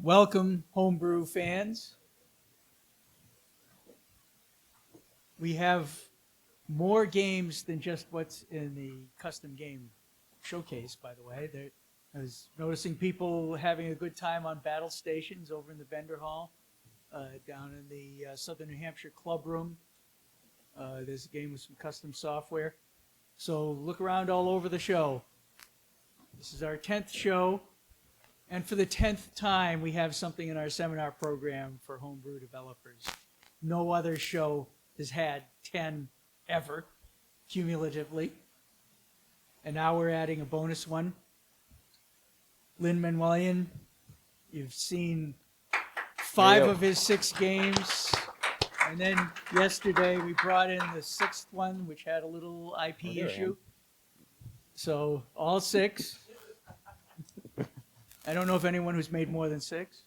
Welcome, homebrew fans. We have more games than just what's in the custom game showcase, by the way. I was noticing people having a good time on battle stations over in the vendor hall, down in the Southern New Hampshire Club Room. There's a game with some custom software. So look around all over the show. This is our 10th show. And for the 10th time, we have something in our seminar program for homebrew developers. No other show has had 10 ever, cumulatively. And now we're adding a bonus one. Lynn Manuelian, you've seen 5 of his 6 games. And then yesterday we brought in the 6th one, which had a little IP issue. So all 6. I don't know if anyone who's made more than 6.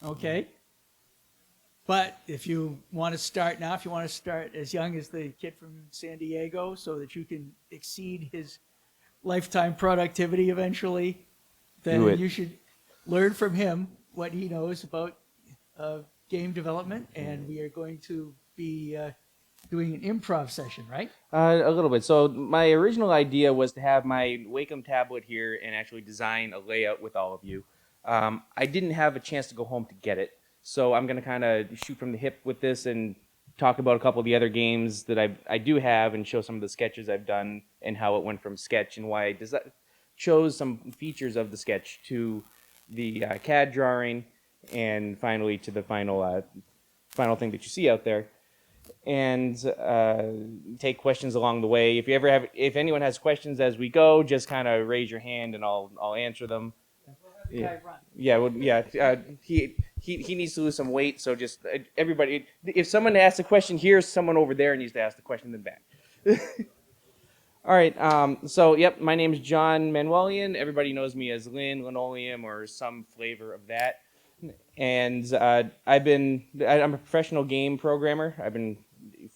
Okay. But if you want to start now, if you want to start as young as the kid from San Diego so that you can exceed his lifetime productivity eventually, then you should learn from him what he knows about game development. And we are going to be doing an improv session, right? A little bit. So my original idea was to have my Wacom tablet here and actually design a layout with all of you. I didn't have a chance to go home to get it, so I'm going to kind of shoot from the hip with this and talk about a couple of the other games that I do have and show some of the sketches I've done and how it went from sketch and why I chose some features of the sketch to the CAD drawing and finally to the final thing that you see out there. And take questions along the way. If anyone has questions as we go, just kind of raise your hand and I'll answer them. We'll have the guy run. He needs to lose some weight, so just everybody. If someone asks a question here, someone over there needs to ask the question then back. All right. My name is John Manuelian. Everybody knows me as Linoleum or some flavor of that. And I'm a professional game programmer. I've been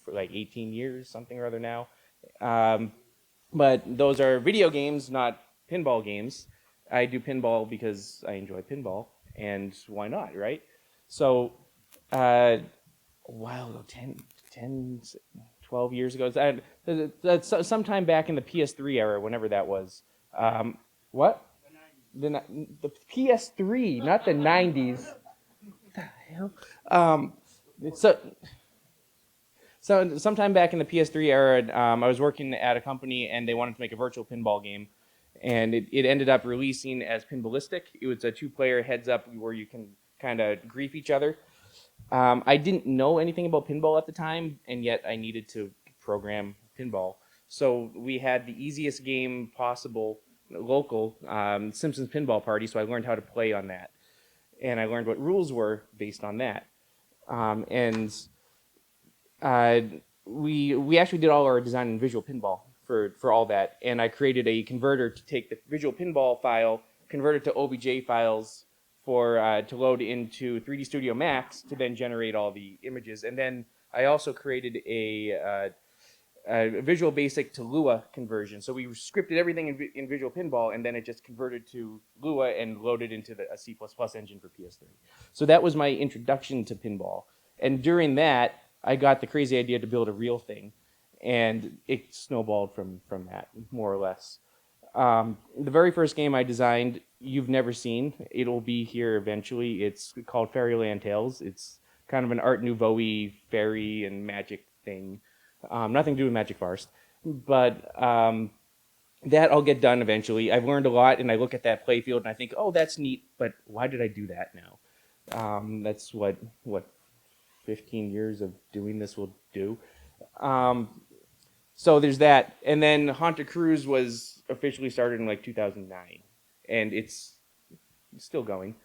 for like 18 years, something or other now. But those are video games, not pinball games. I do pinball because I enjoy pinball, and why not, right? So a while ago, 10, 12 years ago, that's sometime back in the PS3 era, whenever that was. What? The PS3, not the 90s. What the hell? So sometime back in the PS3 era, I was working at a company and they wanted to make a virtual pinball game, and it ended up releasing as Pinballistic. It was a 2-player heads-up where you can kind of grief each other. I didn't know anything about pinball at the time, and yet I needed to program pinball. So we had the easiest game possible, local, Simpsons Pinball Party, so I learned how to play on that. And I learned what rules were based on that. We actually did all our design in Visual Pinball for all that. And I created a converter to take the Visual Pinball file, convert it to OBJ files to load into 3D Studio Max to then generate all the images. And then I also created a Visual Basic to Lua conversion. So we scripted everything in Visual Pinball, and then it just converted to Lua and loaded into a C++ engine for PS3. So that was my introduction to pinball. And during that, I got the crazy idea to build a real thing, and it snowballed from that, more or less. The very first game I designed, you've never seen. It'll be here eventually. It's called Fairyland Tales. It's kind of an Art Nouveau-y fairy and magic thing. Nothing to do with Magic Forest, but that I'll get done eventually. I've learned a lot, and I look at that playfield and I think, oh, that's neat, but why did I do that now? That's what 15 years of doing this will do. So there's that, and then Haunted Cruise was officially started in like 2009, and it's still going.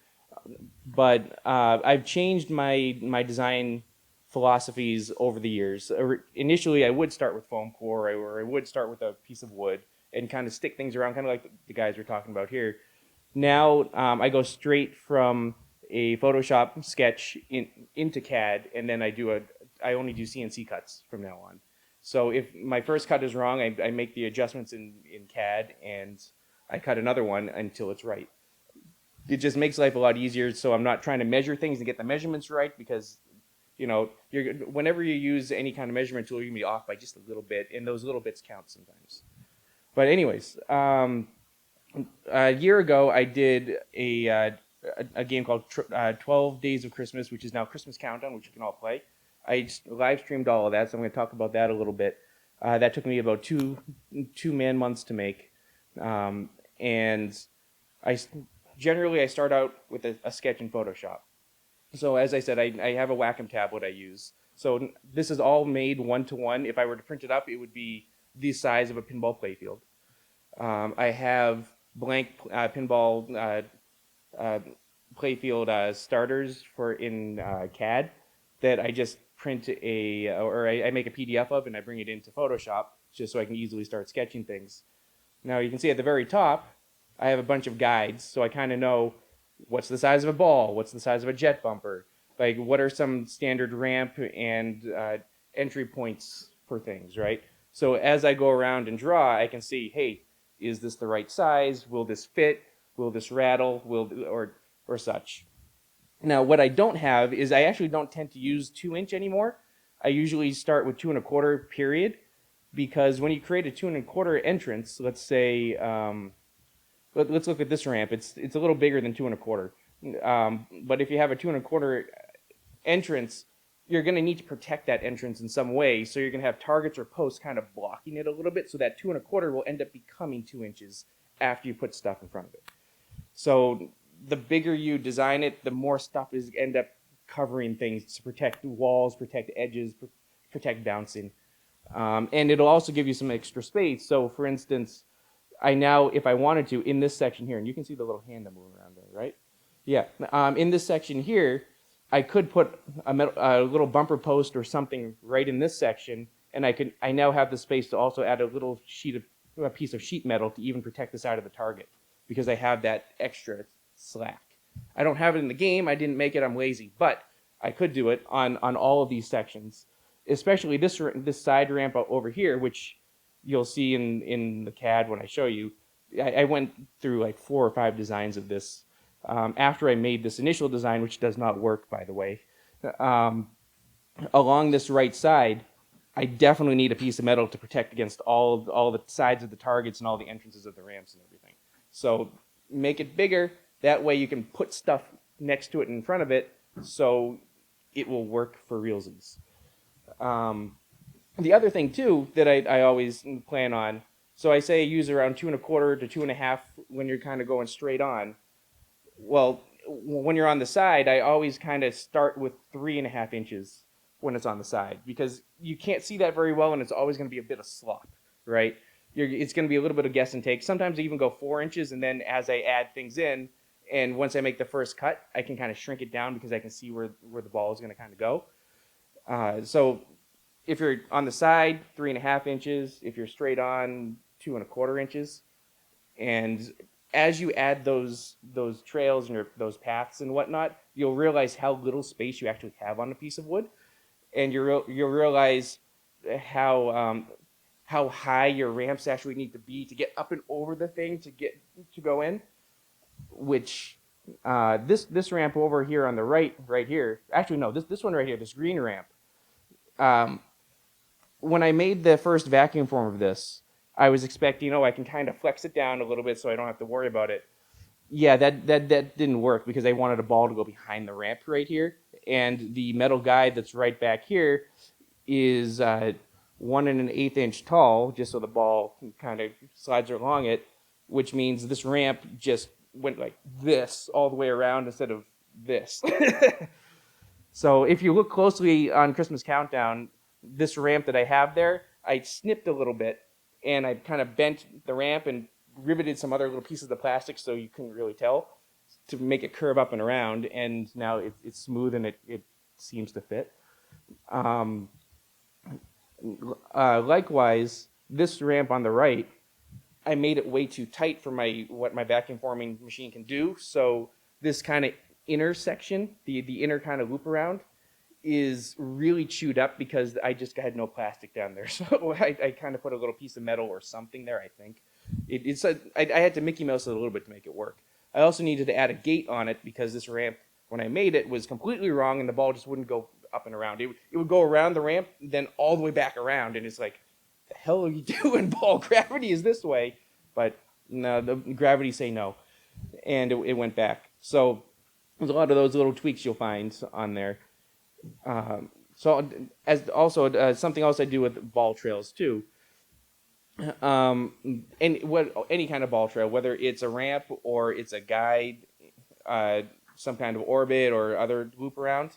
But I've changed my design philosophies over the years. Initially, I would start with foam core, or I would start with a piece of wood and kind of stick things around, kind of like the guys we're talking about here. Now, I go straight from a Photoshop sketch into CAD, and then I only do CNC cuts from now on. So if my first cut is wrong, I make the adjustments in CAD, and I cut another one until it's right. it just makes life a lot easier. So I'm not trying to measure things and get the measurements right, because whenever you use any kind of measurement tool, you're gonna be off by just a little bit, and those little bits count sometimes. But anyways, a year ago I did a game called 12 Days of Christmas, which is now Christmas Countdown, which you can all play. I live streamed all of that, so I'm going to talk about that a little bit. That took me about two man months to make, and I start out with a sketch in Photoshop. So as I said, I have a Wacom tablet I use. So this is all made one-to-one. If I were to print it up, it would be the size of a pinball playfield. I have blank pinball playfield starters in CAD that I just print I make a PDF of, and I bring it into Photoshop just so I can easily start sketching things. Now you can see at the very top, I have a bunch of guides, so I kind of know what's the size of a ball, what's the size of a jet bumper, like what are some standard ramp and entry points for things, right? So as I go around and draw, I can see, hey, is this the right size? Will this fit? Will this rattle? Or such. Now, what I don't have is I actually don't tend to use 2-inch anymore. I usually start with 2 1/4 period, because when you create a 2 1/4 entrance, let's say, let's look at this ramp. It's a little bigger than 2 1/4. But if you have a 2 1/4 entrance, you're going to need to protect that entrance in some way. So you're going to have targets or posts kind of blocking it a little bit, so that 2 1/4 will end up becoming 2 inches after you put stuff in front of it. So the bigger you design it, the more stuff is end up covering things to protect walls, protect edges, protect bouncing. And it'll also give you some extra space. So for instance, I now, if I wanted to, in this section here, and you can see the little hand I'm moving around there, right? Yeah. In this section here, I could put a little bumper post or something right in this section, and I now have the space to also add a little piece of sheet metal to even protect the side of the target, because I have that extra slack. I don't have it in the game. I didn't make it. I'm lazy, but I could do it on all of these sections, especially this side ramp over here, which you'll see in the CAD when I show you. I went through like 4 or 5 designs of this after I made this initial design, which does not work, by the way. Along this right side, I definitely need a piece of metal to protect against all the sides of the targets and all the entrances of the ramps and everything. So make it bigger. That way you can put stuff next to it in front of it, so it will work for realsies. The other thing too that I always plan on, so I say use around 2 1/4 to 2 1/2 when you're kind of going straight on. Well, when you're on the side, I always kind of start with 3 1/2 inches when it's on the side, because you can't see that very well, and it's always going to be a bit of slop, right? It's going to be a little bit of guess and take. Sometimes I even go 4 inches, and then as I add things in, and once I make the first cut, I can kind of shrink it down because I can see where the ball is going to kind of go. So if you're on the side, 3 1/2 inches. If you're straight on, 2 1/4 inches. And as you add those trails and those paths and whatnot, you'll realize how little space you actually have on a piece of wood, and you'll realize how high your ramps actually need to be to get up and over the thing to go in. Which this ramp over here on the right here, actually no, this one right here, this green ramp. When I made the first vacuum form of this, I was expecting, I can kind of flex it down a little bit so I don't have to worry about it. Yeah, that didn't work, because I wanted a ball to go behind the ramp right here, and the metal guide that's right back here is 1 1/8 inch tall, just so the ball kind of slides along it, which means this ramp just went like this all the way around instead of this. So if you look closely on Christmas Countdown, this ramp that I have there, I snipped a little bit, and I kind of bent the ramp and riveted some other little pieces of plastic so you couldn't really tell, to make it curve up and around, and now it's smooth and it seems to fit. Likewise, this ramp on the right, I made it way too tight for what my vacuum forming machine can do. So this kind of inner section, the inner kind of loop around, is really chewed up because I just had no plastic down there. So I kind of put a little piece of metal or something there, I think. I had to Mickey Mouse it a little bit to make it work. I also needed to add a gate on it because this ramp, when I made it, was completely wrong and the ball just wouldn't go up and around. It would go around the ramp, then all the way back around, and it's like, the hell are you doing, ball? Gravity is this way. But no, the gravity say no, and it went back. So there's a lot of those little tweaks you'll find on there. So as also something else I do with ball trails too. And any kind of ball trail, whether it's a ramp or it's a guide, some kind of orbit or other loop around,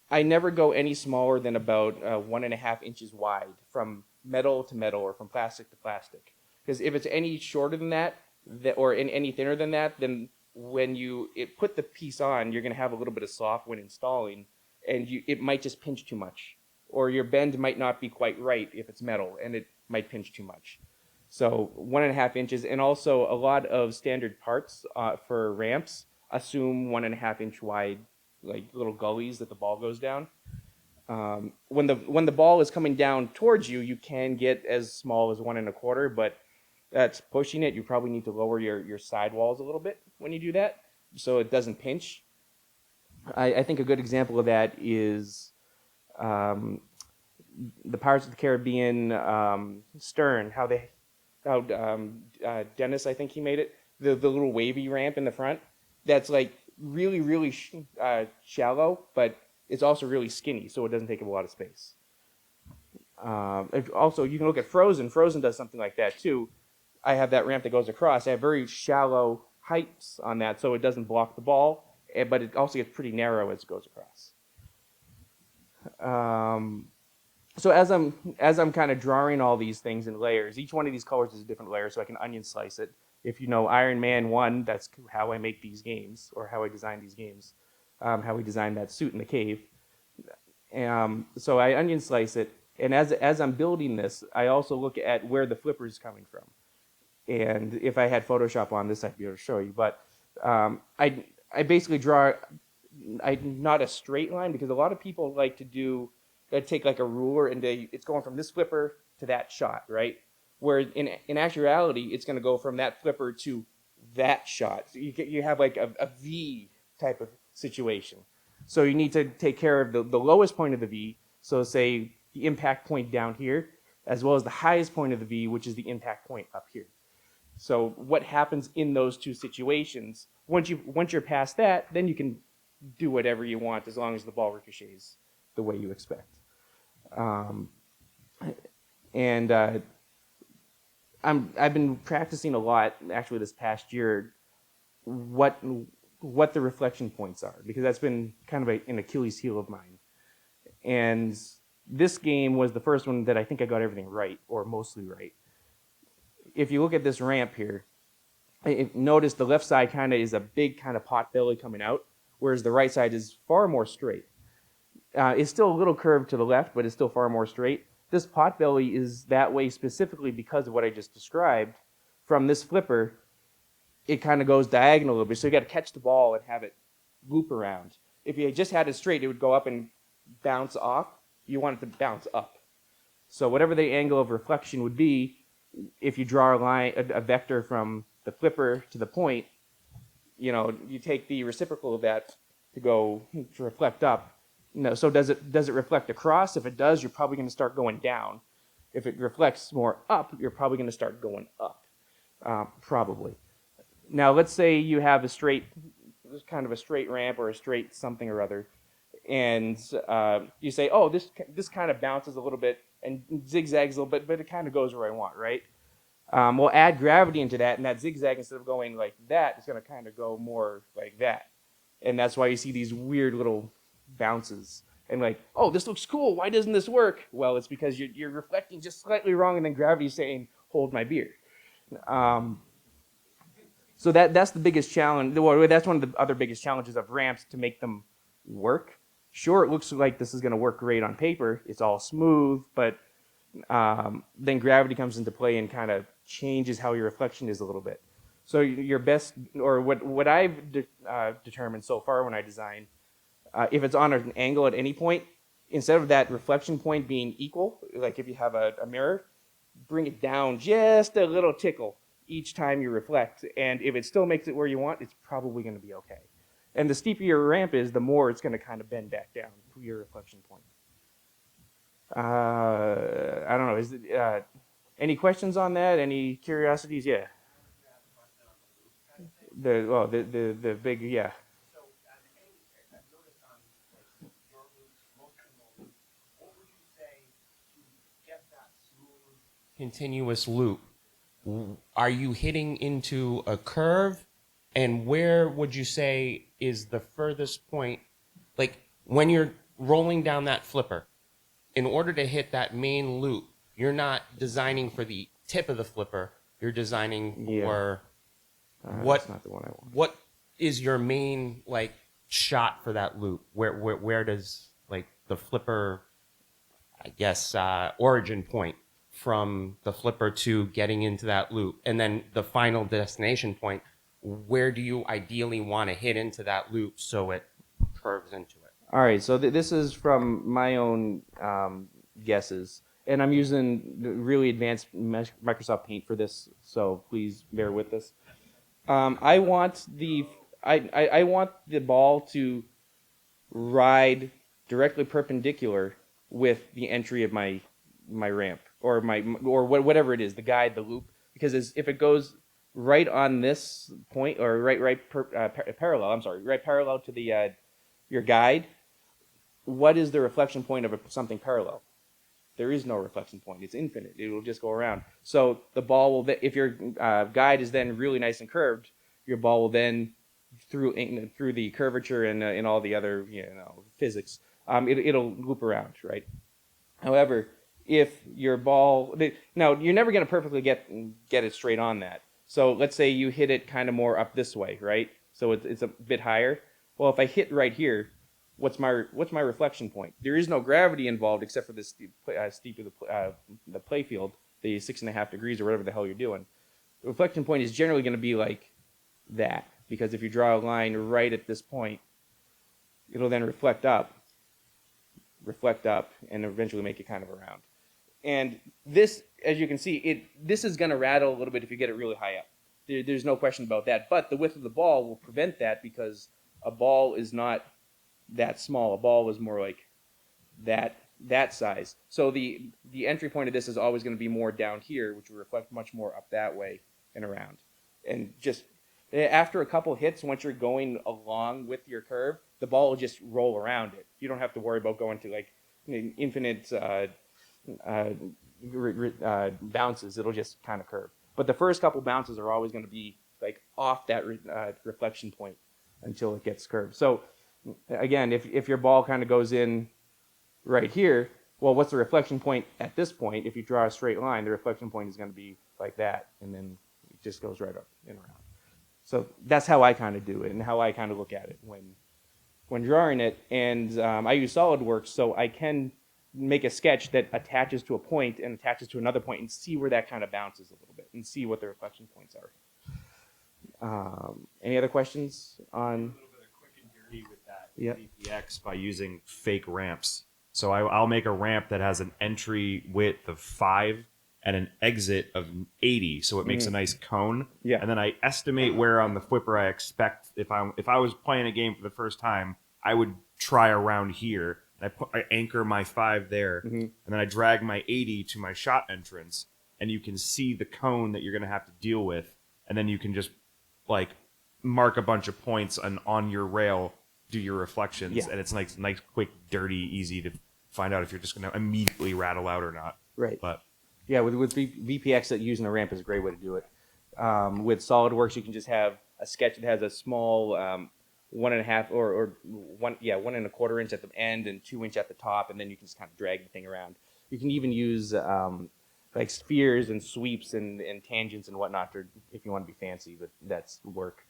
I never go any smaller than about 1.5 inches wide from metal to metal or from plastic to plastic. Because if it's any shorter than that, or any thinner than that, then when you put the piece on, you're going to have a little bit of slough when installing, and it might just pinch too much, or your bend might not be quite right if it's metal, and it might pinch too much. So 1.5 inches, and also a lot of standard parts for ramps assume 1.5 inch wide, like little gullies that the ball goes down. When the ball is coming down towards you, you can get as small as 1.25, but that's pushing it. You probably need to lower your sidewalls a little bit when you do that, so it doesn't pinch. I think a good example of that is the Pirates of the Caribbean stern. How Dennis, I think he made it, the little wavy ramp in the front. That's like really shallow, but it's also really skinny, so it doesn't take up a lot of space. Also, you can look at Frozen. Frozen does something like that too. I have that ramp that goes across. I have very shallow heights on that, so it doesn't block the ball, but it also gets pretty narrow as it goes across. So as I'm kind of drawing all these things in layers, each one of these colors is a different layer, so I can onion slice it. If you know Iron Man 1, that's how I make these games, or how I design these games, how we designed that suit in the cave. So I onion slice it, and as I'm building this, I also look at where the flipper is coming from. And if I had Photoshop on this, I'd be able to show you. But I basically draw, not a straight line, because a lot of people like to take like a ruler and it's going from this flipper to that shot, right? Where in actuality, it's going to go from that flipper to that shot. So you have like a V type of situation. So you need to take care of the lowest point of the V, so say the impact point down here, as well as the highest point of the V, which is the impact point up here. So what happens in those two situations, once you're past that, then you can do whatever you want as long as the ball ricochets the way you expect. I've been practicing a lot, actually, this past year, what the reflection points are, because that's been kind of an Achilles heel of mine. And this game was the first one that I think I got everything right, or mostly right. If you look at this ramp here, notice the left side kind of is a big kind of pot belly coming out, whereas the right side is far more straight. It's still a little curved to the left, but it's still far more straight. This pot belly is that way specifically because of what I just described. From this flipper, it kind of goes diagonal a little bit, so you got to catch the ball and have it loop around. If you just had it straight, it would go up and bounce off. You want it to bounce up. So whatever the angle of reflection would be, if you draw a line, a vector from the flipper to the point, you take the reciprocal of that to reflect up. So does it reflect across? If it does, you're probably going to start going down. If it reflects more up, you're probably going to start going up, probably. Now let's say you have a straight ramp or a straight something or other, and you say, oh, this kind of bounces a little bit and zigzags a little bit, but it kind of goes where I want, right? We'll add gravity into that, and that zigzag, instead of going like that, it's going to kind of go more like that. And that's why you see these weird little bounces. And like, oh, this looks cool. Why doesn't this work? Well, it's because you're reflecting just slightly wrong, and then gravity's saying, hold my beer. So that's the biggest challenge. Well, that's one of the other biggest challenges of ramps, to make them work. Sure, it looks like this is going to work great on paper. It's all smooth, but then gravity comes into play and kind of changes how your reflection is a little bit. So your best, or what I've determined so far when I design, if it's on an angle at any point, instead of that reflection point being equal, like if you have a mirror, bring it down just a little tickle. each time you reflect. And if it still makes it where you want, it's probably going to be okay. And the steeper your ramp is, the more it's going to kind of bend back down to your reflection point. I don't know. Is it, any questions on that? Any curiosities? Yeah. The big, yeah. Continuous loop, are you hitting into a curve? And where would you say is the furthest point? Like when you're rolling down that flipper, in order to hit that main loop, you're not designing for the tip of the flipper. You're designing for That's not the one I want. what is your main like shot for that loop? Where does like the flipper, I guess, origin point from the flipper to getting into that loop, and then the final destination point? Where do you ideally want to hit into that loop so it curves into it? All right, so this is from my own guesses, and I'm using the really advanced Microsoft Paint for this, so please bear with us. I want the ball to ride directly perpendicular with the entry of my ramp or whatever it is, the guide, the loop, because if it goes right on this point or right parallel to the your guide, what is the reflection point of something parallel? There is no reflection point. It's infinite. It will just go around. So the ball will, if your guide is then really nice and curved, your ball will then, through the curvature and all the other physics, it'll loop around, right? However, if your ball, now you're never going to perfectly get it straight on that. So let's say you hit it kind of more up this way, right? So it's a bit higher. Well, if I hit right here, what's my reflection point? There is no gravity involved except for this steep of the play field, the 6.5 degrees or whatever the hell you're doing. The reflection point is generally going to be like that, because if you draw a line right at this point, it'll then reflect up, and eventually make it kind of around. And this, as you can see, this is going to rattle a little bit if you get it really high up. There's no question about that. But the width of the ball will prevent that, because a ball is not that small. A ball is more like that size. So the entry point of this is always going to be more down here, which will reflect much more up that way and around. And just after a couple hits, once you're going along with your curve, the ball will just roll around it. You don't have to worry about going to like infinite bounces. It'll just kind of curve. But the first couple bounces are always going to be like off that reflection point until it gets curved. So again, if your ball kind of goes in right here, well, what's the reflection point at this point? If you draw a straight line, the reflection point is going to be like that, and then it just goes right up and around. So that's how I kind of do it and how I kind of look at it when drawing it. And I use SolidWorks, so I can make a sketch that attaches to a point and attaches to another point and see where that kind of bounces a little bit and see what the reflection points are. Any other questions on? A little bit of quick and dirty with that Yep. VPX by using fake ramps. So I'll make a ramp that has an entry width of 5 and an exit of 80, so it makes a nice cone. Yeah. And then I estimate where on the flipper I expect, if I was playing a game for the first time, I would try around here. I anchor my 5 there, and then I drag my 80 to my shot entrance, and you can see the cone that you're going to have to deal with, and then you can just like mark a bunch of points and on your rail do your reflections, Yeah. and it's nice, quick, dirty, easy to find out if you're just going to immediately rattle out or not. Right. But Yeah, with VPX, that using a ramp is a great way to do it. With SolidWorks, you can just have a sketch that has a small 1.5 or 1.25 inch at the end and 2 inch at the top, and then you can just kind of drag the thing around. You can even use like spheres and sweeps and tangents and whatnot if you want to be fancy, but that's work.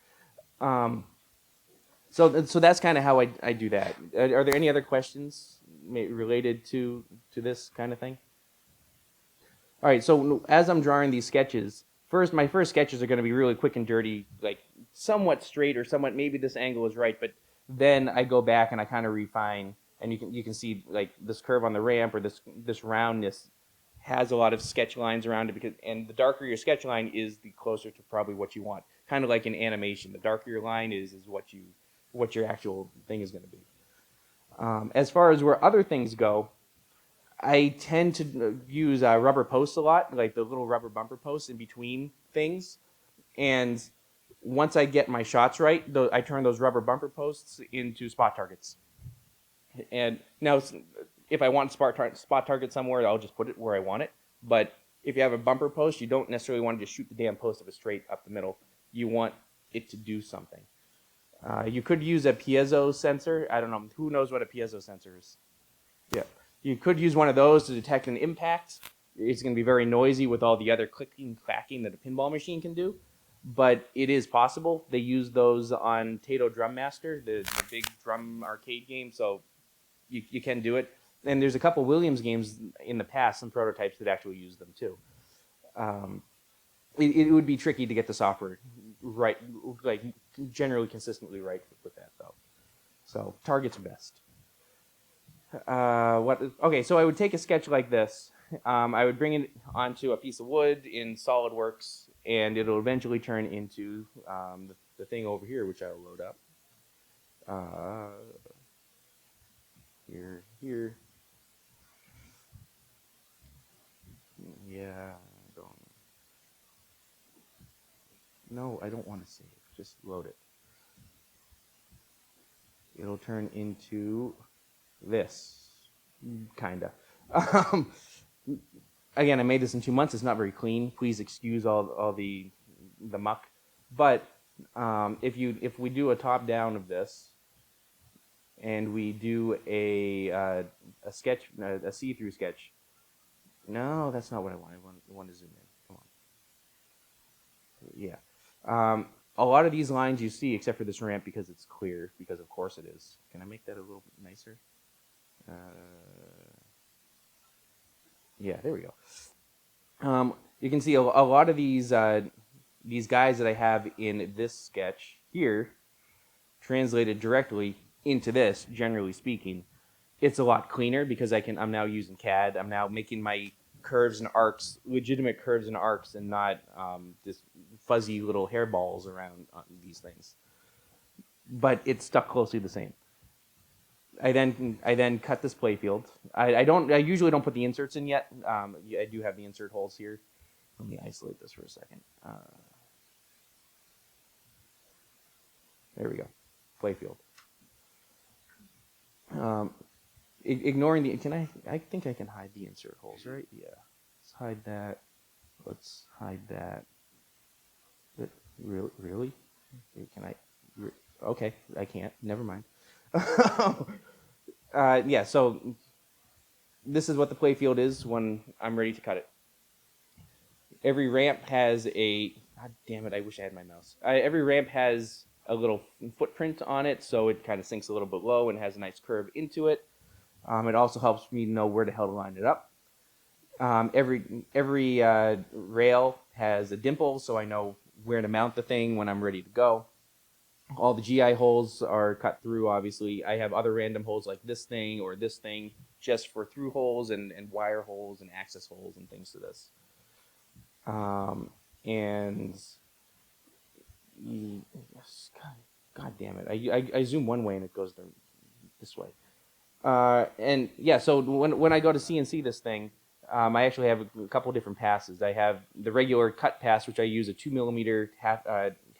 So that's kind of how I do that. Are there any other questions related to this kind of thing? All right, so as I'm drawing these sketches, my first sketches are going to be really quick and dirty, like somewhat straight or somewhat, maybe this angle is right, but then I go back and I kind of refine, and you can see like this curve on the ramp or this roundness has a lot of sketch lines around it and the darker your sketch line is, the closer to probably what you want. Kind of like in animation, the darker your line is what your actual thing is going to be. As far as where other things go, I tend to use rubber posts a lot, like the little rubber bumper posts in between things. And once I get my shots right, I turn those rubber bumper posts into spot targets. And now, if I want to spot target somewhere, I'll just put it where I want it. But if you have a bumper post, you don't necessarily want to just shoot the damn post of it straight up the middle. You want it to do something. You could use a piezo sensor. I don't know. Who knows what a piezo sensor is? Yeah. You could use one of those to detect an impact. It's going to be very noisy with all the other clicking, clacking that a pinball machine can do. But it is possible. They use those on Tato Drum Master, the big drum arcade game, so you can do it. And there's a couple Williams games in the past, some prototypes that actually use them too. It would be tricky to get the software right, like generally consistently right with that though. So targets best. Okay, so I would take a sketch like this. I would bring it onto a piece of wood in SolidWorks, and it'll eventually turn into the thing over here, which I'll load up. Here. Yeah, No, I don't want to save. Just load it. It'll turn into this, kinda. Again, I made this in 2 months. It's not very clean. Please excuse all the muck. But if we do a top down of this, and we do a sketch, a see-through sketch. No, that's not what I want. I want to zoom in. Come on. Yeah. A lot of these lines you see, except for this ramp, because it's clear, because of course it is. Can I make that a little bit nicer? Yeah, there we go. You can see a lot of these guys that I have in this sketch here, translated directly into this, generally speaking. It's a lot cleaner because I'm now using CAD. I'm now making my curves and arcs, legitimate curves and arcs, and not this fuzzy little hairballs around these things. But it's stuck closely the same. I then cut this playfield. I usually don't put the inserts in yet. I do have the insert holes here. Let me isolate this for a second. There we go. Playfield. Ignoring the, I think I can hide the insert holes, right? Yeah. Let's hide that. Let's hide that. Really? Can I? Okay, I can't. Never mind. Yeah, so this is what the playfield is when I'm ready to cut it. Every ramp has a, god damn it, I wish I had my mouse. Every ramp has a little footprint on it, so it kind of sinks a little bit low and has a nice curve into it. It also helps me know where the hell to line it up. Every rail has a dimple, so I know where to mount the thing when I'm ready to go. All the GI holes are cut through, obviously. I have other random holes like this thing or this thing just for through holes and wire holes and access holes and things to this. And God damn it. I zoom one way and it goes this way. And yeah, so when I go to CNC this thing, I actually have a couple different passes. I have the regular cut pass, which I use a 2mm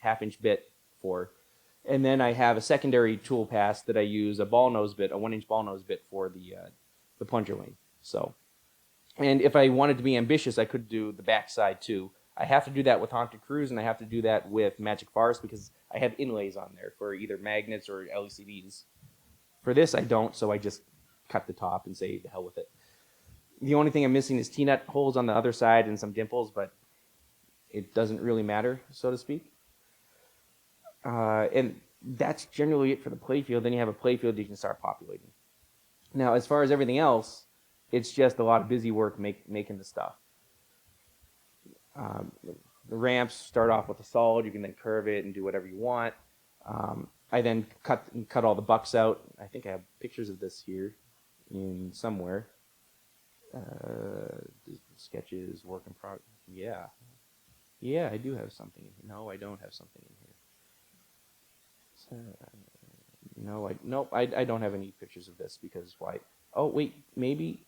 half-inch bit for. And then I have a secondary tool pass that I use a ball nose bit, a 1-inch ball nose bit for the plunger lane. So, and if I wanted to be ambitious, I could do the backside too. I have to do that with Haunted Cruise, and I have to do that with Magic Farce because I have inlays on there for either magnets or LCDs. For this, I don't, so I just cut the top and say the hell with it. The only thing I'm missing is T-nut holes on the other side and some dimples, but it doesn't really matter, so to speak. And that's generally it for the playfield. Then you have a playfield you can start populating. Now, as far as everything else, it's just a lot of busy work making the stuff. The ramps start off with a solid. You can then curve it and do whatever you want. I then cut all the bucks out. I think I have pictures of this here in somewhere. Sketches, work in progress. Yeah, I do have something in here. No, I don't have something in here. Nope, I don't have any pictures of this because why? Oh wait, maybe.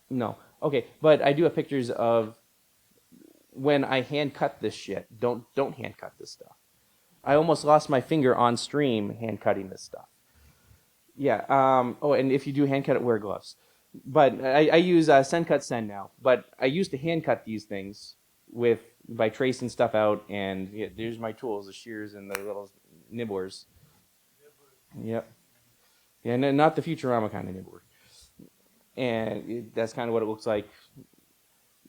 No, okay, but I do have pictures of when I hand cut this shit. Don't hand cut this stuff. I almost lost my finger on stream hand cutting this stuff. Yeah. Oh, and if you do hand cut it, wear gloves. But I use send cut send now. But I used to hand cut these things by tracing stuff out, and yeah, there's my tools, the shears and the little nibblers. Yep. Yeah, no, not the Futurama kind of nibbler. And that's kind of what it looks like.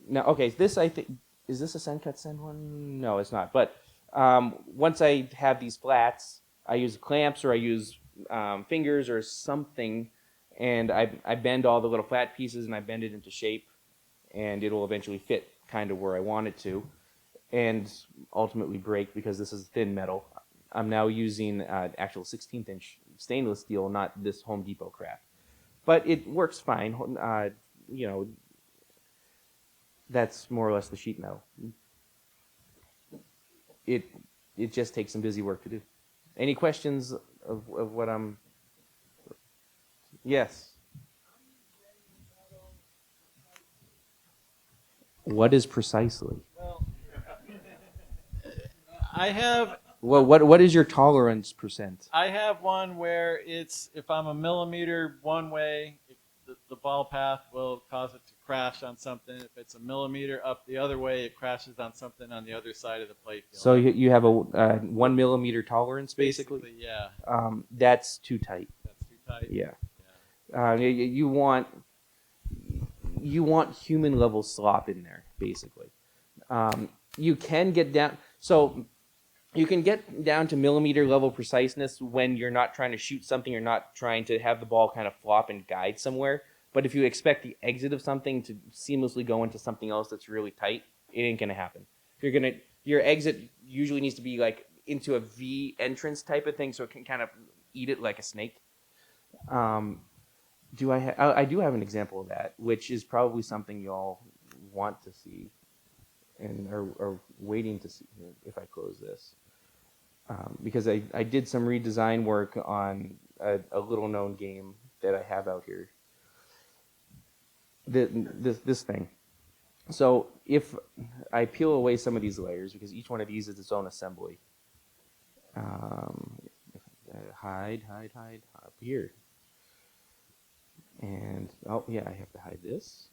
Now, okay, this I think is this a send cut send one? No, it's not. But once I have these flats, I use clamps or I use fingers or something, and I bend all the little flat pieces and I bend it into shape, and it'll eventually fit kind of where I want it to, and ultimately break because this is thin metal. I'm now using actual 16th inch stainless steel, not this Home Depot crap, but it works fine. You know, that's more or less the sheet metal. It just takes some busy work to do. Any questions of what I'm? Yes. What is precisely? Well, I have Well, what is your tolerance percent? I have one where it's if I'm a millimeter one way, the ball path will cause it to crash on something. If it's a millimeter up the other way, it crashes on something on the other side of the play field. So you have a 1 millimeter tolerance, basically. Yeah. That's too tight. That's too tight. Yeah. You want human level slop in there, basically. You can get down. So you can get down to millimeter level preciseness when you're not trying to shoot something, you're not trying to have the ball kind of flop and guide somewhere. But if you expect the exit of something to seamlessly go into something else that's really tight, it ain't gonna happen. Your exit usually needs to be like into a V entrance type of thing, so it can kind of eat it like a snake. I do have an example of that, which is probably something y'all want to see and are waiting to see if I close this. Because I did some redesign work on a little known game that I have out here. This thing. So if I peel away some of these layers, because each one of these is its own assembly. Hide up here. And oh yeah, I have to hide this.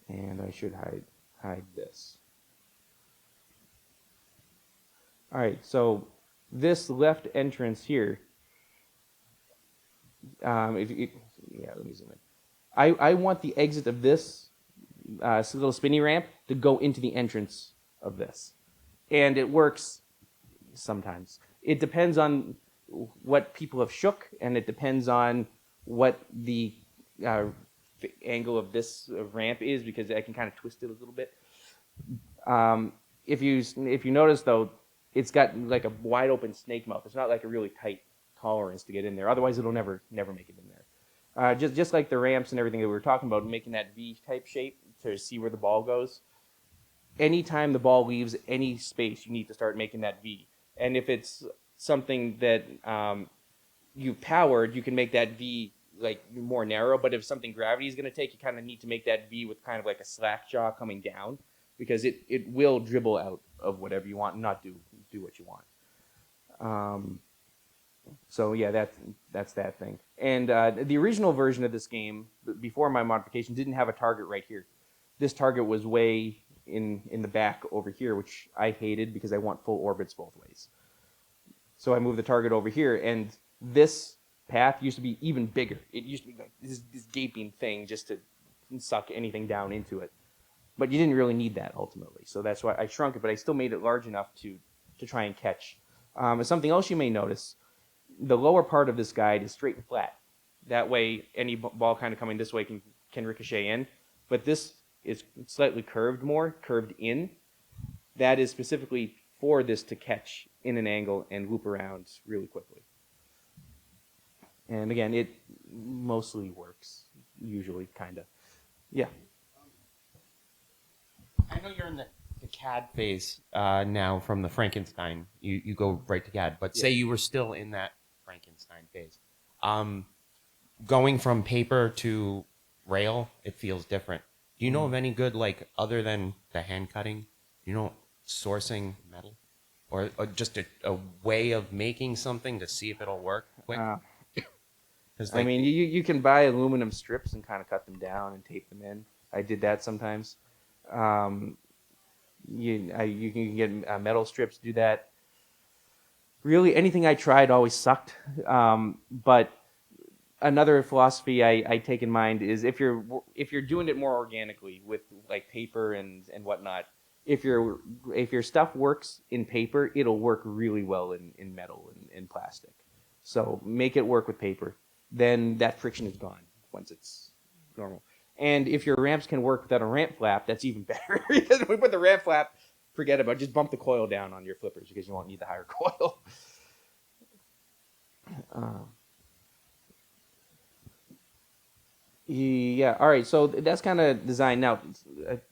And I should hide this. All right, so this left entrance here. Let me zoom in. I want the exit of this little spinny ramp to go into the entrance of this, and it works sometimes. It depends on what people have shook, and it depends on what the angle of this ramp is, because I can kind of twist it a little bit. If you notice though, it's got like a wide open snake mouth. It's not like a really tight tolerance to get in there. Otherwise, it'll never make it in there. Just like the ramps and everything that we were talking about, making that V-type shape to see where the ball goes. Anytime the ball leaves any space, you need to start making that V. And if it's something that you've powered, you can make that V like more narrow. But if something gravity is going to take, you kind of need to make that V with kind of like a slack jaw coming down, because it will dribble out of whatever you want and not do what you want. So yeah, that's that thing. And the original version of this game, before my modification, didn't have a target right here. This target was way in the back over here, which I hated because I want full orbits both ways. So I moved the target over here, and this path used to be even bigger. It used to be like this gaping thing just to suck anything down into it. But you didn't really need that ultimately. So that's why I shrunk it, but I still made it large enough to try and catch. Something else you may notice, the lower part of this guide is straight and flat. That way, any ball kind of coming this way can ricochet in. But this is slightly curved in. That is specifically for this to catch in an angle and loop around really quickly. And again, it mostly works. usually, kind of. Yeah. I know you're in the CAD phase now from the Frankenstein. You go right to CAD, but say you were still in that Frankenstein phase. Going from paper to rail, it feels different. Do you know of any good, like, other than the hand cutting, sourcing metal? Or just a way of making something to see if it'll work quick? 'Cause, I like, mean, you can buy aluminum strips and kind of cut them down and tape them in. I did that sometimes. You can get metal strips, do that. Really, anything I tried always sucked. But another philosophy I take in mind is if you're doing it more organically with like paper and whatnot, if your stuff works in paper, it'll work really well in metal and plastic. So make it work with paper. Then that friction is gone once it's normal. And if your ramps can work without a ramp flap, that's even better. Because when we put the ramp flap, forget about it. Just bump the coil down on your flippers because you won't need the higher coil. Yeah. All right. So that's kind of design. Now,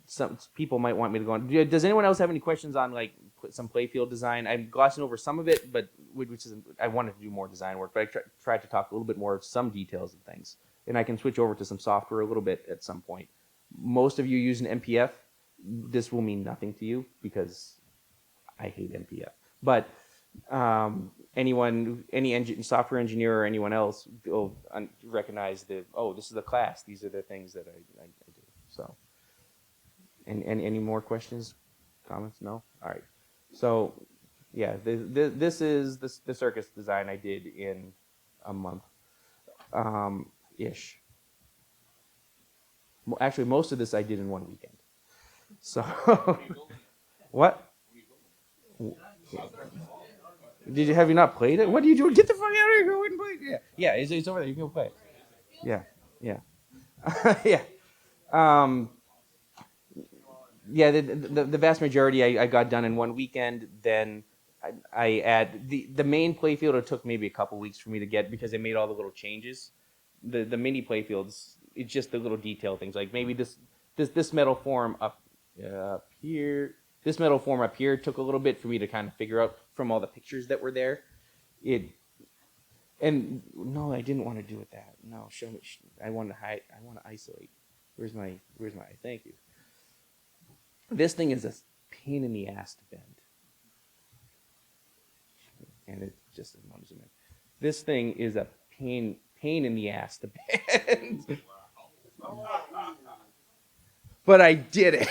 some people might want me to go on. Does anyone else have any questions on like some playfield design? I'm glossing over some of it, but which is I wanted to do more design work, but I tried to talk a little bit more of some details and things. And I can switch over to some software a little bit at some point. Most of you use an MPF. This will mean nothing to you because I hate MPF. But any software engineer or anyone else will recognize this is the class. These are the things that I do. So, and any more questions, comments? No? All right. So, yeah, this is the circus design I did in a month, ish. Actually, most of this I did in one weekend. So, what? Have you not played it? What are you doing? Get the fuck out of here! Go and play it. Yeah, it's over there. You can go play it. Yeah. Yeah. Yeah. The vast majority I got done in one weekend. Then I add the main playfield. It took maybe a couple weeks for me to get because they made all the little changes. The mini playfields, it's just the little detail things like maybe this metal form up here. This metal form up here took a little bit for me to kind of figure out from all the pictures that were there. And no, I didn't want to do it that. No, show me. I want to hide. I want to isolate. Where's my? Thank you. This thing is a pain in the ass to bend, and it's just as much as it. This thing is a pain in the ass to bend. But I did it.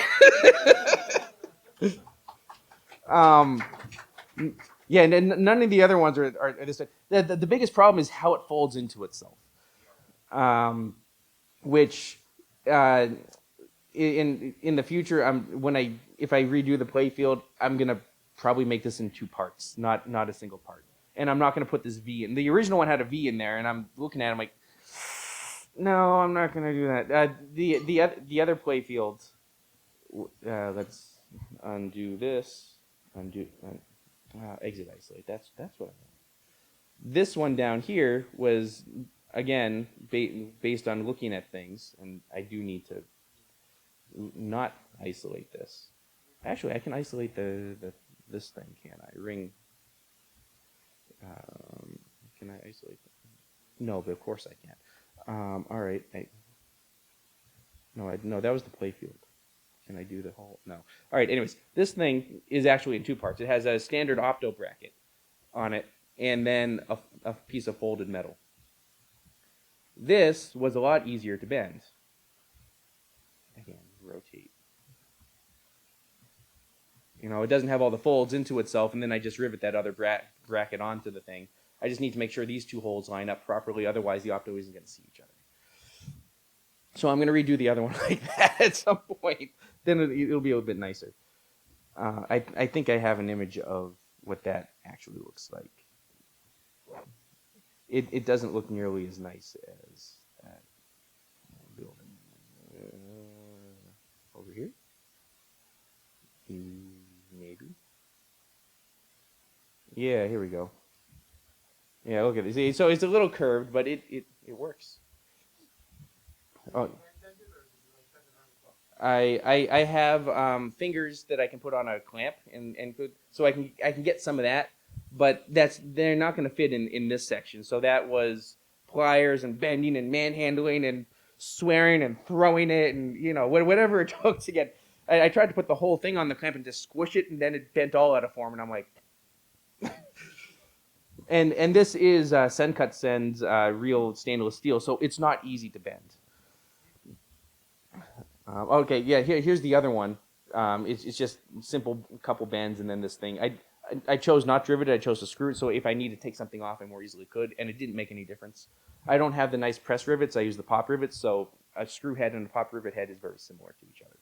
Yeah, and none of the other ones are this. The biggest problem is how it folds into itself. Which in the future, if I redo the playfield, I'm gonna probably make this in two parts, not a single part. And I'm not gonna put this V in. The original one had a V in there, and I'm looking at it, I'm like, no, I'm not gonna do that. The other playfield. Let's undo this. Exit isolate. That's what I want. This one down here was again based on looking at things, and I do need to not isolate this. Actually, I can isolate this thing, can't I? Ring. Can I isolate that? No, but of course I can't. All right. No, that was the playfield. Can I do the whole? No. All right. Anyways, this thing is actually in two parts. It has a standard opto bracket on it, and then a piece of folded metal. This was a lot easier to bend. Again, rotate. It doesn't have all the folds into itself, and then I just rivet that other bracket onto the thing. I just need to make sure these two holes line up properly, otherwise the opto isn't going to see each other. So I'm going to redo the other one like that at some point. Then it'll be a little bit nicer. I think I have an image of what that actually looks like. It doesn't look nearly as nice as that building. Over here? Maybe. Yeah, here we go. Yeah, look at it. See, so it's a little curved, but it works. Oh, I have fingers that I can put on a clamp and good, so I can get some of that, but they're not going to fit in this section. So that was pliers and bending and manhandling and swearing and throwing it and whatever it took to get. I tried to put the whole thing on the clamp and just squish it, and then it bent all out of form, and I'm like. And this is Sencut Sen's real stainless steel, so it's not easy to bend. Okay, yeah. Here's the other one. It's just simple couple bends and then this thing. I chose not to rivet it. I chose to screw it. So if I need to take something off, I more easily could, and it didn't make any difference. I don't have the nice press rivets. I use the pop rivets. So a screw head and a pop rivet head is very similar to each other.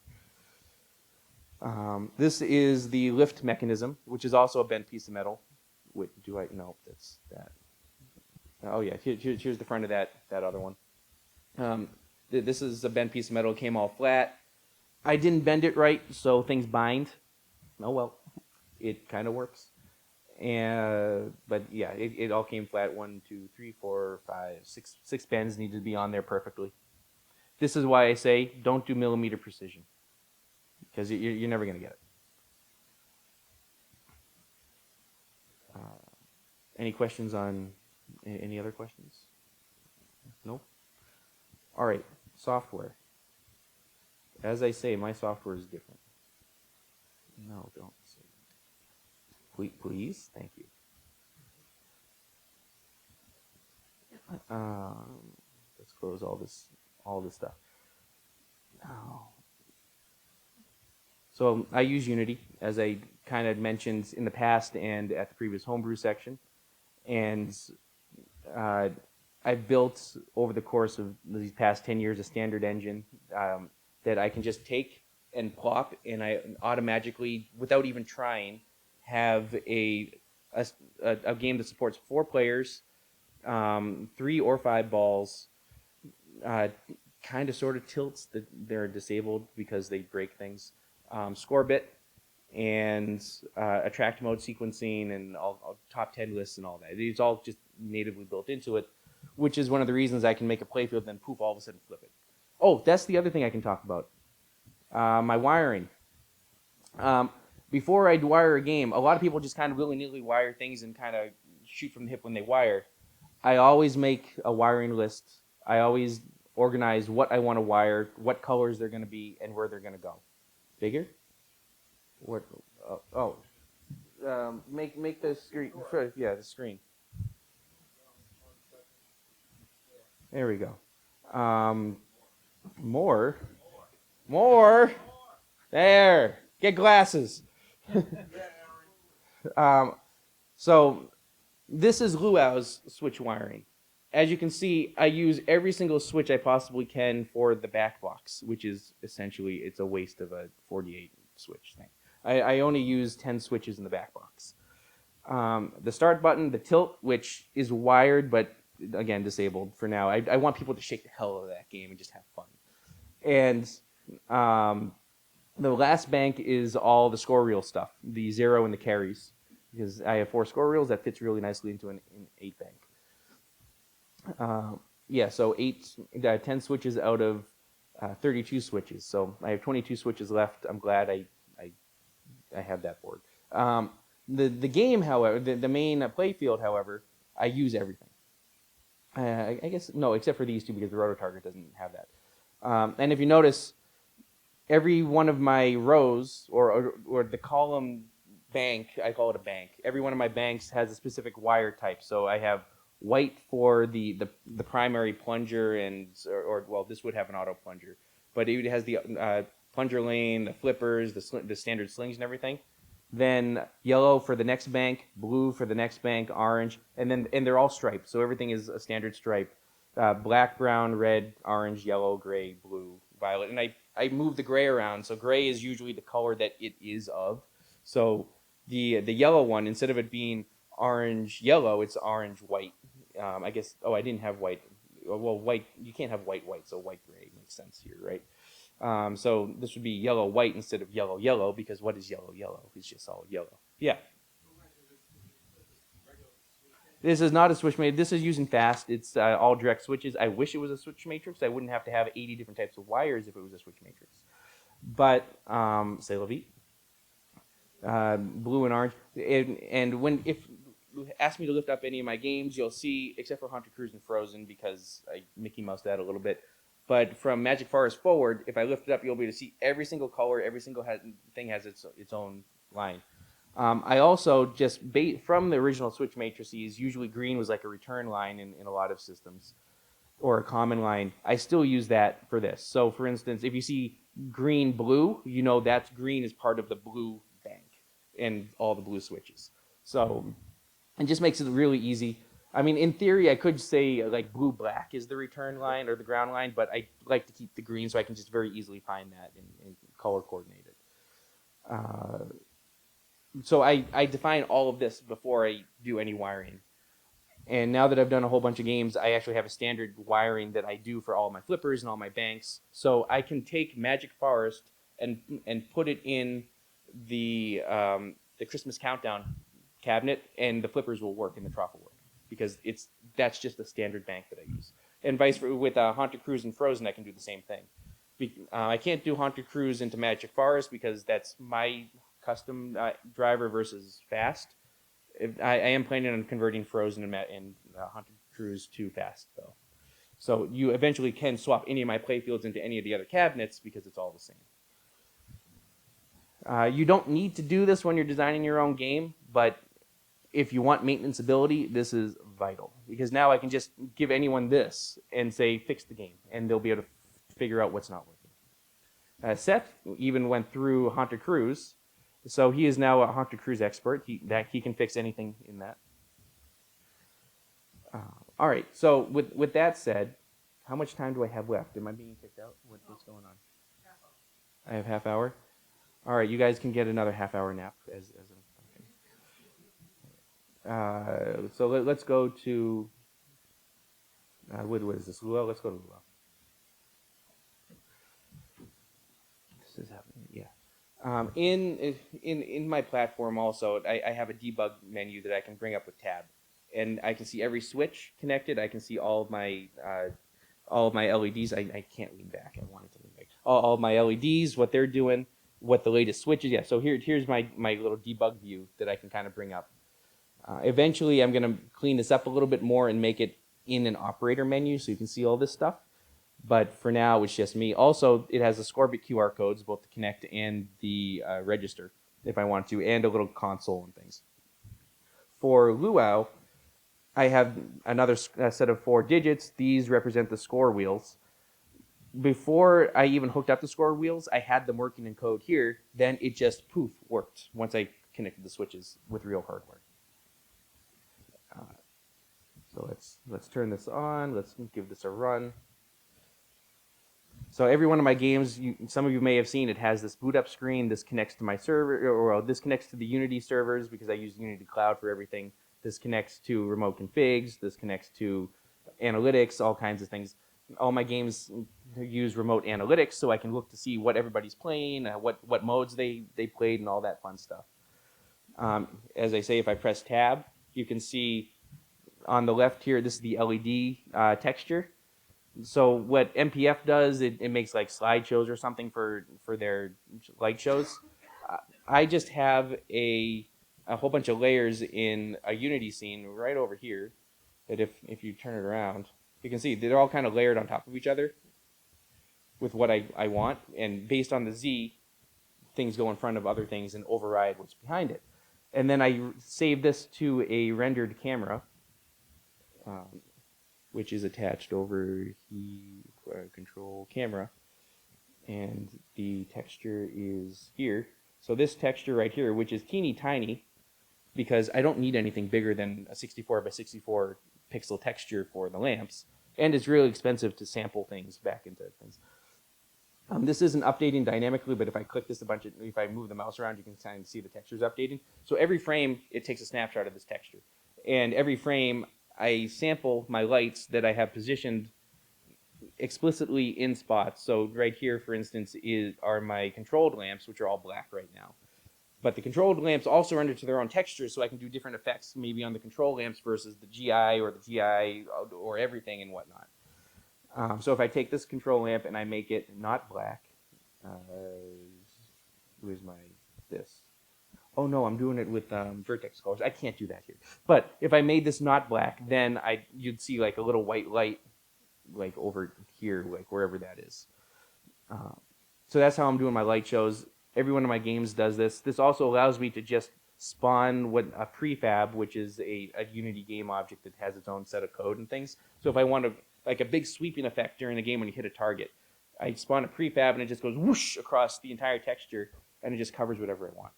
This is the lift mechanism, which is also a bent piece of metal. Wait, do I? No, that's that. Oh yeah, here's the front of that other one. This is a bent piece of metal. It came all flat. I didn't bend it right, so things bind. Oh well, it kind of works. But yeah, it all came flat. 1, 2, 3, 4, 5, 6 bends needed to be on there perfectly. This is why I say don't do millimeter precision, because you're never going to get it. Any questions on any other questions? No? All right, software. As I say, my software is different. No, don't say that. Please? Thank you. Let's close all this stuff. Oh. So I use Unity, as I kind of mentioned in the past and at the previous homebrew section. And I've built, over the course of these past 10 years, a standard engine that I can just take and plop, and I automatically, without even trying, have a game that supports 4 players, 3 or 5 balls, kind of sort of tilts that they're disabled because they break things, score bit, and attract mode sequencing and all top 10 lists and all that. It's all just natively built into it, which is one of the reasons I can make a playfield and then poof, all of a sudden flip it. Oh, that's the other thing I can talk about. My wiring. Before I'd wire a game, a lot of people just kind of willy-nilly wire things and kind of shoot from the hip when they wire. I always make a wiring list. I always organize what I want to wire, what colors they're going to be, and where they're going to go. Bigger? What? Make the screen. Yeah, the screen. There we go. More. There. Get glasses. So this is Luau's switch wiring. As you can see, I use every single switch I possibly can for the back box, which is essentially, it's a waste of a 48 switch thing. I only use 10 switches in the back box. The start button, the tilt, which is wired, but again, disabled for now. I want people to shake the hell out of that game and just have fun. And the last bank is all the score reel stuff, the 0 and the carries, because I have 4 score reels that fits really nicely into an 8 bank. Yeah, so 10 switches out of 32 switches. So I have 22 switches left. I'm glad I have that board. The game, however, the main playfield, however, I use everything. I guess, no, except for these two, because the roto target doesn't have that. And if you notice, every one of my rows, or the column bank, I call it a bank, every one of my banks has a specific wire type. So I have white for the primary plunger, well, this would have an auto plunger, but it has the plunger lane, the flippers, the standard slings and everything. Then yellow for the next bank, blue for the next bank, orange, and they're all striped, so everything is a standard stripe. Black, brown, red, orange, yellow, gray, blue, violet, and I move the gray around, so gray is usually the color that it is of. So the yellow one, instead of it being orange yellow, it's orange white. I guess, I didn't have white. Well, white, you can't have white, so white gray makes sense here, right? So this would be yellow white instead of yellow yellow, because what is yellow yellow? It's just all yellow. Yeah. This is not a switch matrix. This is using fast. It's all direct switches. I wish it was a switch matrix. I wouldn't have to have 80 different types of wires if it was a switch matrix. But say la vie. Blue and orange. And when if you ask me to lift up any of my games, you'll see, except for Haunted Cruise and Frozen, because I Mickey Mouse that a little bit. But from Magic Forest forward, if I lift it up, you'll be able to see every single color, every single thing has its own line. I also just, from the original Switch matrices, usually green was like a return line in a lot of systems, or a common line. I still use that for this. So for instance, if you see green, blue, you know that's green is part of the blue bank and all the blue switches. So it just makes it really easy. I mean, in theory, I could say like blue, black is the return line or the ground line, but I like to keep the green so I can just very easily find that and color coordinate it. So I define all of this before I do any wiring. And now that I've done a whole bunch of games, I actually have a standard wiring that I do for all my flippers and all my banks. So I can take Magic Forest and put it in the Christmas Countdown cabinet, and the flippers will work and the trough will work, because that's just the standard bank that I use. And vice versa with Haunted Cruise and Frozen, I can do the same thing. I can't do Haunted Cruise into Magic Forest because that's my custom driver versus fast. I am planning on converting Frozen and Haunted Cruise to fast, though. So you eventually can swap any of my playfields into any of the other cabinets because it's all the same. You don't need to do this when you're designing your own game, but if you want maintenance ability, this is vital. Because now I can just give anyone this and say, fix the game, and they'll be able to figure out what's not working. Seth even went through Haunted Cruise, so he is now a Haunted Cruise expert. He can fix anything in that. All right, so with that said, how much time do I have left? Am I being kicked out? What's going on? I have half hour? All right, you guys can get another half-hour nap. So let's go to, what is this, Luau? Let's go to Luau. This is happening, yeah. In my platform also, I have a debug menu that I can bring up with tab, and I can see every switch connected. I can see all of my LEDs. I can't lean back. I wanted to lean back. All of my LEDs, what they're doing, what the latest switch is. Yeah, so here's my little debug view that I can kind of bring up. Eventually, I'm going to clean this up a little bit more and make it in an operator menu so you can see all this stuff. But for now, it's just me. Also, it has the Scorebit QR codes, both the Connect and the register, if I want to, and a little console and things. For Luau, I have another set of 4 digits. These represent the score wheels. Before I even hooked up the score wheels, I had them working in code here. Then it just, poof, worked once I connected the switches with real hardware. So let's turn this on. Let's give this a run. So every one of my games, some of you may have seen, it has this boot up screen. This connects to my server, or this connects to the Unity servers because I use Unity Cloud for everything. This connects to remote configs. This connects to analytics, all kinds of things. All my games use remote analytics, so I can look to see what everybody's playing, what modes they played, and all that fun stuff. As I say, if I press tab, you can see on the left here, this is the LED texture. So what MPF does, it makes like slideshows or something for their light shows. I just have a whole bunch of layers in a Unity scene right over here that if you turn it around, you can see they're all kind of layered on top of each other with what I want. And based on the Z, things go in front of other things and override what's behind it. And then I save this to a rendered camera, which is attached over the control camera. And the texture is here. So this texture right here, which is teeny tiny, because I don't need anything bigger than a 64 by 64 pixel texture for the lamps, and it's really expensive to sample things back into things. This isn't updating dynamically, but if I click this if I move the mouse around, you can kind of see the textures updating. So every frame, it takes a snapshot of this texture. And every frame, I sample my lights that I have positioned explicitly in spots. So right here, for instance, are my controlled lamps, which are all black right now. But the controlled lamps also render to their own textures, so I can do different effects maybe on the control lamps versus the GI or the GI or everything and whatnot. So if I take this control lamp and I make it not black, where's my this? Oh no, I'm doing it with vertex colors. I can't do that here. But if I made this not black, then you'd see like a little white light, like over here, like wherever that is. So that's how I'm doing my light shows. Every one of my games does this. This also allows me to just spawn a prefab, which is a Unity game object that has its own set of code and things. So if I want like a big sweeping effect during the game when you hit a target, I spawn a prefab and it just goes whoosh across the entire texture and it just covers whatever I want.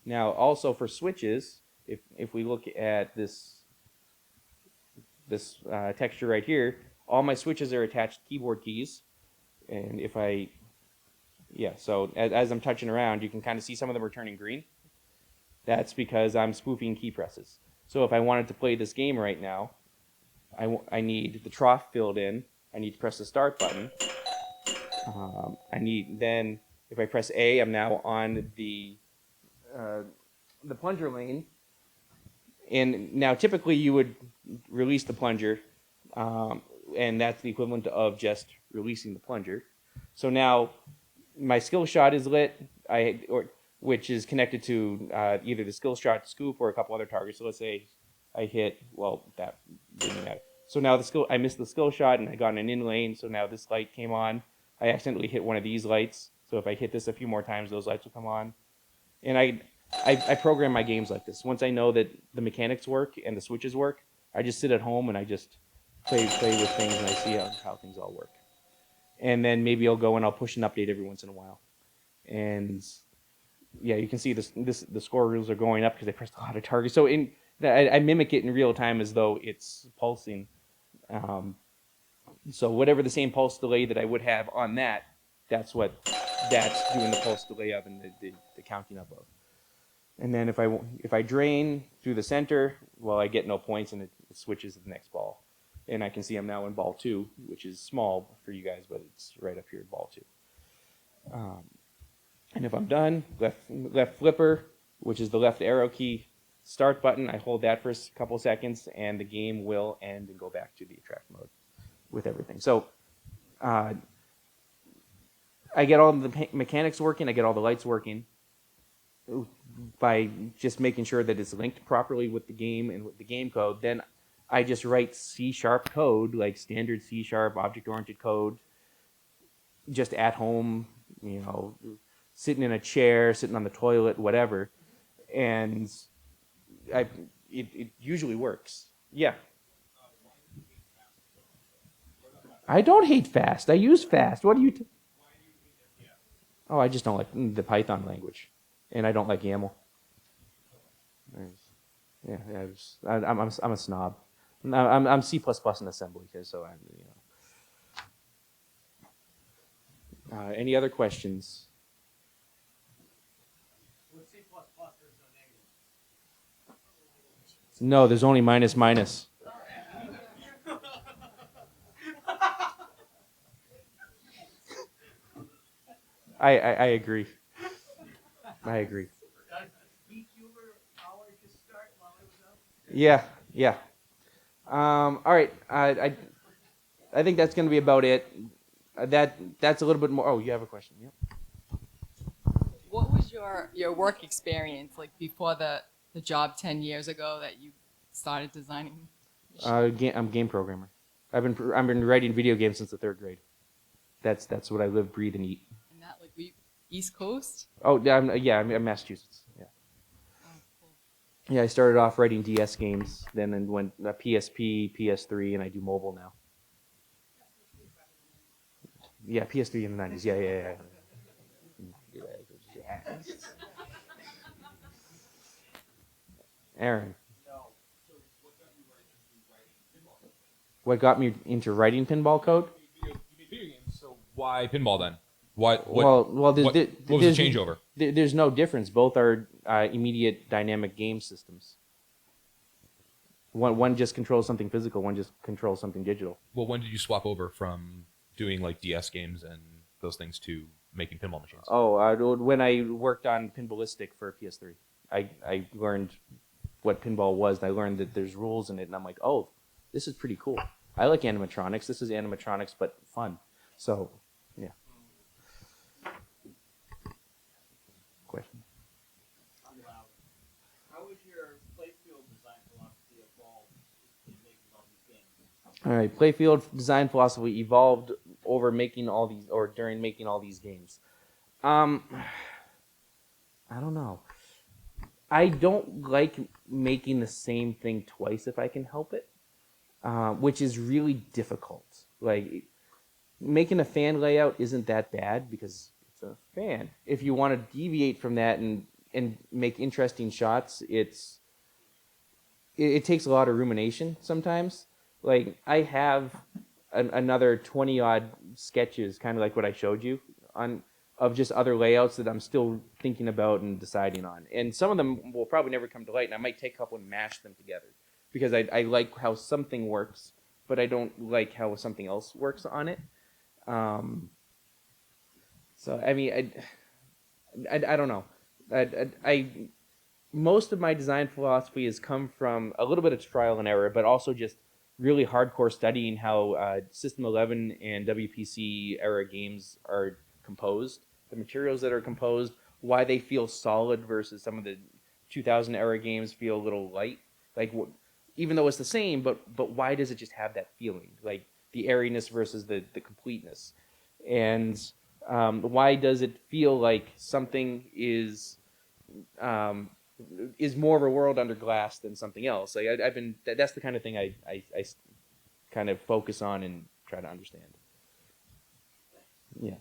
Now also for switches, if we look at this texture right here, all my switches are attached keyboard keys. And if so as I'm touching around, you can kind of see some of them are turning green. That's because I'm spoofing key presses. So if I wanted to play this game right now, I need the trough filled in. I need to press the start button. Then if I press A, I'm now on the plunger lane. And now typically you would release the plunger, and that's the equivalent of just releasing the plunger. So now my skill shot is lit, which is connected to either the skill shot scoop or a couple other targets. So let's say I hit, that didn't matter. So now I missed the skill shot and I got an in lane. So now this light came on. I accidentally hit one of these lights. So if I hit this a few more times, those lights will come on. And I program my games like this. Once I know that the mechanics work and the switches work, I just sit at home and I just play with things and I see how things all work. And then maybe I'll go and I'll push an update every once in a while. And yeah, you can see the score rules are going up because I pressed a lot of targets. So I mimic it in real time as though it's pulsing. So whatever the same pulse delay that I would have on that's what that's doing the pulse delay of and the counting up of. And then if I drain through the center, I get no points and it switches to the next ball. And I can see I'm now in ball 2, which is small for you guys, but it's right up here at ball 2. And if I'm done, left flipper, which is the left arrow key, start button, I hold that for a couple seconds, and the game will end and go back to the attract mode with everything. So I get all the mechanics working, I get all the lights working by just making sure that it's linked properly with the game and with the game code. Then I just write C# code, like standard C# object-oriented code, just at home, sitting in a chair, sitting on the toilet, whatever. And it usually works. Yeah. I don't hate fast. I use fast. What do you... I just don't like the Python language. And I don't like YAML. I'm a snob. I'm C++ in assembly, so any other questions? With C++, there's no negative. No, there's only minus. I agree. I agree. Yeah. All right. I think that's going to be about it. That's a little bit more. Oh, you have a question? Yep. What was your work experience like before the job 10 years ago that you started designing? I'm a game programmer. I've been writing video games since the 3rd grade. That's what I live, breathe, and eat. And that were you East Coast? Oh, I'm Massachusetts. Yeah. Oh, cool. Yeah, I started off writing DS games, then went PSP, PS3, and I do mobile now. Yeah, PS3 in the 90s. Yeah. Aaron. What got me into writing pinball code? You made video games, so why pinball then? What was the changeover? There's no difference. Both are immediate dynamic game systems. One just controls something physical. One just controls something digital. Well, when did you swap over from doing like DS games and those things to making pinball machines? When I worked on Pinballistic for PS3, I learned what pinball was, and I learned that there's rules in it, and I'm like, oh, this is pretty cool. I like animatronics. This is animatronics, but fun. So, yeah. Question? How would your playfield design philosophy evolve in making all these games? All right, playfield design philosophy evolved over making all these, or during making all these games. I don't know. I don't like making the same thing twice if I can help it, which is really difficult. Like, making a fan layout isn't that bad because it's a fan. If you want to deviate from that and make interesting shots, it takes a lot of rumination sometimes. Like, I have another 20-odd sketches, kind of like what I showed you, of just other layouts that I'm still thinking about and deciding on. And some of them will probably never come to light, and I might take a couple and mash them together because I like how something works, but I don't like how something else works on it. So, I mean, I don't know. Most of my design philosophy has come from a little bit of trial and error, but also just really hardcore studying how System 11 and WPC era games are composed, the materials that are composed, why they feel solid versus some of the 2000 era games feel a little light. Like, even though it's the same, but why does it just have that feeling? Like the airiness versus the completeness, and why does it feel like something is more of a world under glass than something else? Like that's the kind of thing I kind of focus on and try to understand. Yeah.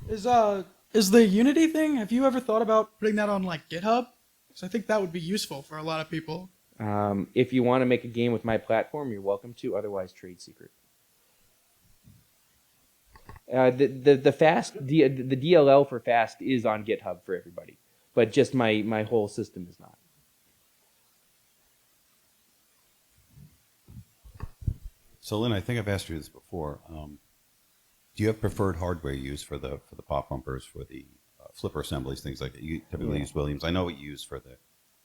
Is the Unity thing? Have you ever thought about putting that on like GitHub? Because I think that would be useful for a lot of people. If you want to make a game with my platform, you're welcome to. Otherwise, trade secret. The DLL for Fast is on GitHub for everybody, but just my whole system is not. So, Lynn, I think I've asked you this before. Do you have preferred hardware you use for the pop bumpers, for the flipper assemblies, things like that? You typically use Williams. I know what you use for the.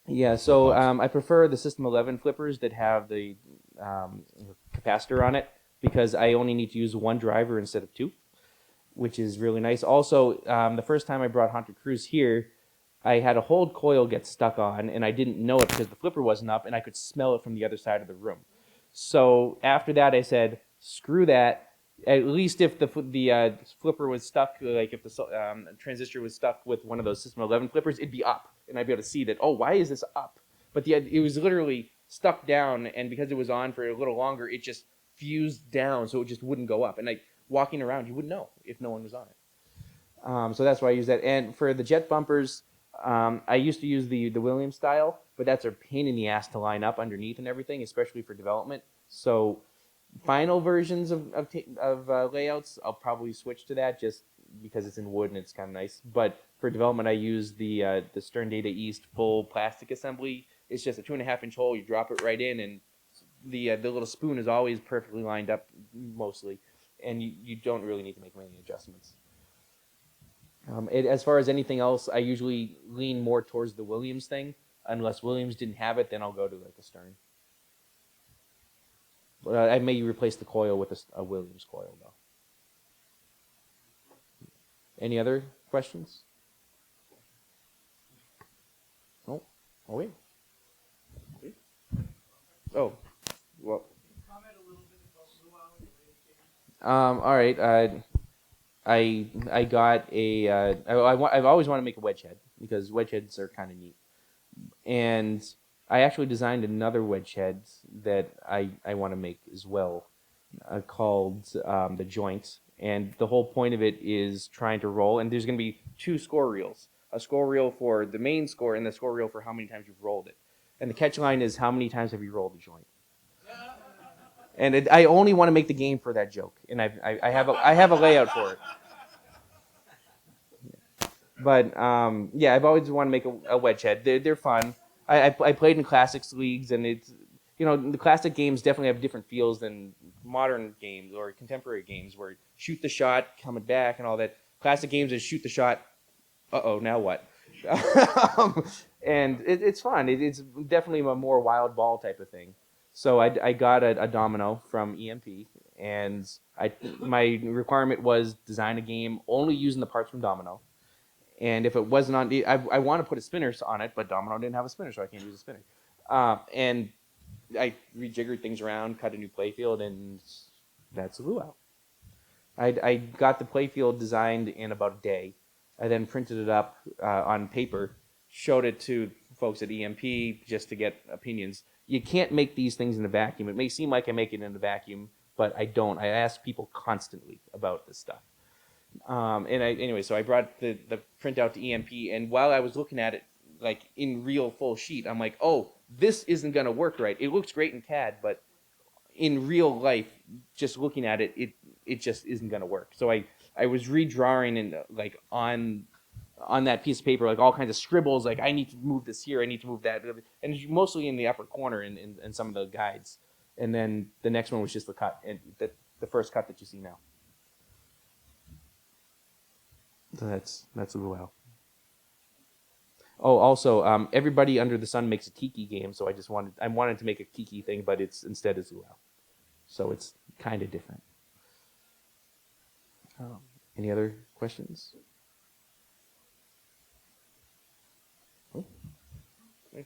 Yeah, so I prefer the System 11 flippers that have the capacitor on it because I only need to use one driver instead of two, which is really nice. Also, the first time I brought Haunted Cruise here, I had a hold coil get stuck on, and I didn't know it because the flipper wasn't up, and I could smell it from the other side of the room. So after that, I said, screw that. At least if the flipper was stuck, like if the transistor was stuck with one of those System 11 flippers, it'd be up, and I'd be able to see that. Oh, why is this up? But it was literally stuck down, and because it was on for a little longer, it just fused down, so it just wouldn't go up. And like walking around, you wouldn't know if no one was on it. So that's why I use that. And for the jet bumpers, I used to use the Williams style, but that's a pain in the ass to line up underneath and everything, especially for development. So final versions of layouts, I'll probably switch to that just because it's in wood and it's kind of nice. But for development, I use the Stern Data East full plastic assembly. It's just a 2.5-inch hole. You drop it right in, and the little spoon is always perfectly lined up mostly, and you don't really need to make many adjustments. As far as anything else, I usually lean more towards the Williams thing. Unless Williams didn't have it, then I'll go to like a Stern. But I may replace the coil with a Williams coil, though. Any other questions? Oh, wait. Oh, well. All right. I got a. I've always wanted to make a wedge head because wedge heads are kind of neat, and I actually designed another wedge head that I want to make as well, called the Joint. And the whole point of it is trying to roll. And there's going to be 2 score reels. A score reel for the main score and the score reel for how many times you've rolled it. And the catch line is how many times have you rolled the Joint. And I only want to make the game for that joke. And I have a layout for it. But yeah, I've always wanted to make a wedge head. They're fun. I played in classics leagues, and you know, the classic games definitely have different feels than modern games or contemporary games where shoot the shot, coming back, and all that. Classic games is shoot the shot. Now what? And it's fun. It's definitely a more wild ball type of thing. So I got a domino from EMP, and my requirement was design a game only using the parts from Domino. And if it wasn't on, I want to put a spinner on it, but Domino didn't have a spinner, so I can't use a spinner. And I rejiggered things around, cut a new playfield, and that's a luau. I got the playfield designed in about a day. I then printed it up on paper, showed it to folks at EMP just to get opinions. You can't make these things in a vacuum. It may seem like I make it in a vacuum, but I don't. I ask people constantly about this stuff. Anyway, so I brought the printout to EMP, and while I was looking at it, like in real full sheet, I'm like, oh, this isn't going to work right. It looks great in CAD, but in real life, just looking at it, it just isn't going to work. So I was redrawing and like on that piece of paper, like all kinds of scribbles, like I need to move this here, I need to move that, and it's mostly in the upper corner in some of the guides. And then the next one was just the cut, and the first cut that you see now. So that's a luau. Oh, also, everybody under the sun makes a tiki game, so I wanted to make a tiki thing, but it's instead is luau, so it's kind of different. Any other questions? Oh. Okay.